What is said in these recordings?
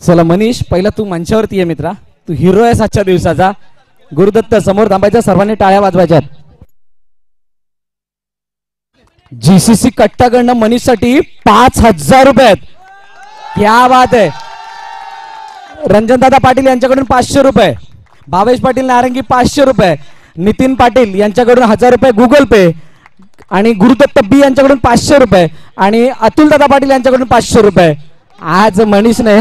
चला मनीष, पहिला तू मंचावरती ये मित्रा, तू हिरो आहेस आजच्या दिवसाचा. गुरुदत्त समोर थांबायच्या, सर्वांनी टाळ्या वाजवायच्यात. जीसीसी कट्टाकडनं मनीषसाठी 5000 रुपये. क्या बात आहे. रंजनदादा पाटील यांच्याकडून 500 रुपये, भावेश पाटील नारंगी 500 रुपये, नितीन पाटील यांच्याकडून 1000 रुपये गुगल पे, आणि गुरुदत्त बी यांच्याकडून 500 रुपये, आणि अतुल दादा पाटील यांच्याकडून 500 रुपये. आज मनीषने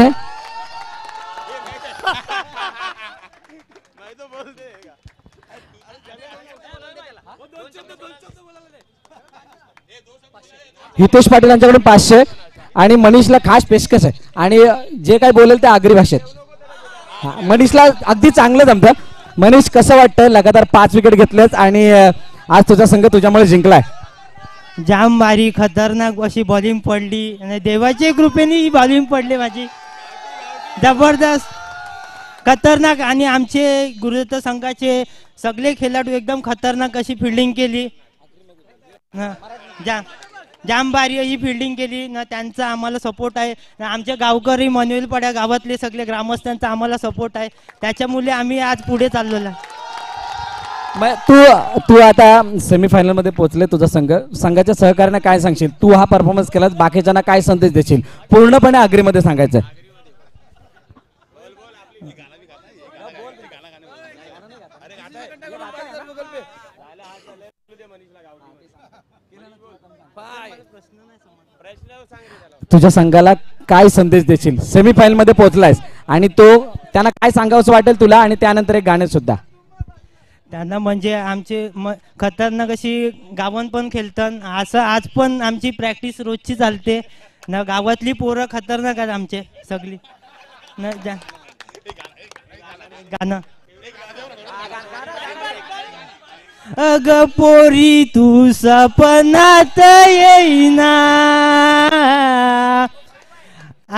हितेश पाटील यांच्याकडून 500, आणि मनीषला खास पेशकश आहे, आणि जे काय बोलेल ते आगरी भाषेत. मनीषला अगदी चांगलं जमतं. मनीष, कसं वाटतं? लगातार 5 विकेट घेतलेस आणि आज तुझा संघ तुझ्यामुळे जिंकलाय. जाम भारी खतरनाक अशी बॉलिंग पडली, आणि देवाच्या कृपेने ही बॉलिंग पडली माझी. जबरदस्त खतरनाक, आणि आमचे गुरुदत्त संघाचे सगळे खेळाडू एकदम खतरनाक अशी फिल्डिंग केली. जाम भारी अशी फिल्डिंग केली ना. त्यांचा आम्हाला सपोर्ट आहे. आमच्या गावकरी मनवेलपाड्या गावातले सगळे ग्रामस्थांचा आम्हाला सपोर्ट आहे. त्याच्यामुळे आम्ही आज पुढे चाललेलो आहे. तू आता सेमीफायनल मध्ये पोहोचले. तुझा संघाच्या सहकार्याने काय सांगशील? तू हा परफॉर्मन्स केलास, बाकीच्यांना काय संदेश देशील? पूर्णपणे आगरीमध्ये सांगायचं. तुझ्या संघाला काय संदेश देशील? सेमीफायनल मध्ये पोहोचलायस आणि त्यांना काय सांगावंसं वाटेल तुला? आणि त्यानंतर एक गाणं सुद्धा. त्यांना म्हणजे आमचे खतरनाक अशी गावात पण खेळतात. असं आज पण आमची प्रॅक्टिस रोजची चालते ना. गावातली पोरं खतरनाक आहेत आमचे सगळी ना. गाणं अग पोरी तू सपनात येईना,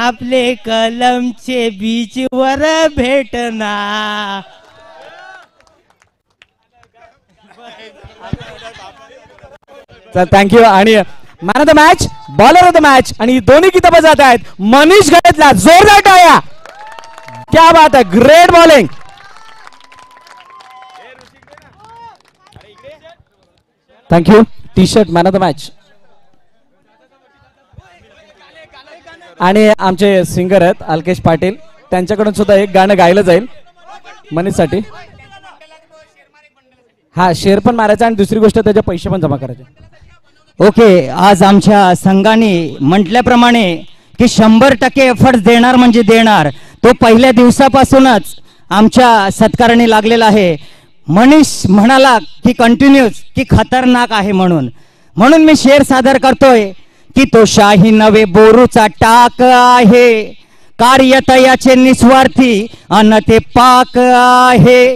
आपले कलमचे बीच वर भेटना. थँक्यू. आणि man of the match, bowler of the match, आणि दोन्ही किताब जात आहेत मनीष गळेतला. जोरदार टाळ्या. क्या बात आहे, great bowling. Thank you. T shirt man of the match. आणि आमचे सिंगर आहेत अलकेश पाटील, त्यांच्याकडून सुद्धा एक गाणं गायलं जाईल मनीषसाठी. हा, शेअर पण मारायचा आणि दुसरी गोष्ट त्याचे पैसे पण जमा करायचे. ओके, आज आमच्या संघाने म्हटल्याप्रमाणे की 100% एफर्ट्स देणार म्हणजे देणार. तो पहिल्या दिवसापासूनच आमच्या सत्काराने लागलेला आहे. मनीष म्हणाला की कंटिन्यूस की खतरनाक आहे, म्हणून मी शेर सादर करतोय की तो शाही नवे बोरूचा टाक आहे, कार्यतयाचे निस्वार्थी अन ते पाक आहे,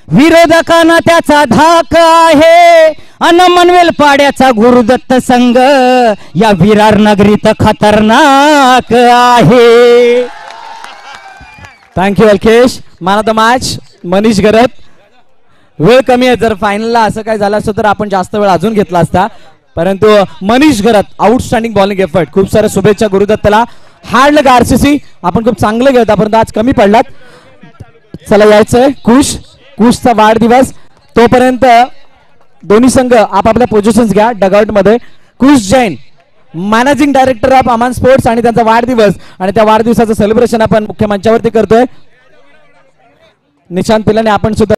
विरोधकांना त्याचा धाक आहे, अन मनवेल पाड्याचा गुरुदत्त संघ या विरार नगरीत खतरनाक आहे. Thank you Alkesh. Man of the match Manish Garat. वेळ कमी आहे, जर फायनलला असं काय झालं असतं तर आपण जास्त वेळ अजून घेतला असता, परंतु मनीष गरत आउटस्टँडिंग बॉलिंग एफर्ट. खूप साऱ्या शुभेच्छा गुरुदत्तला. हार्डलं का आरसीसी, आपण खूप चांगलं घेत, परंतु आज कमी पडलात. चला यायचंय कुशचा वाढदिवस, तोपर्यंत दोन्ही संघ आपापल्या पोझिशन्स घ्या डगआउट मध्ये. Kush Jain managing director of Aman sports, आणि त्यांचा वाढदिवस, आणि त्या वाढदिवसाचं सेलिब्रेशन आपण मुख्य मंचावरती करतोय. निशांत पिलाने आपण सुद्धा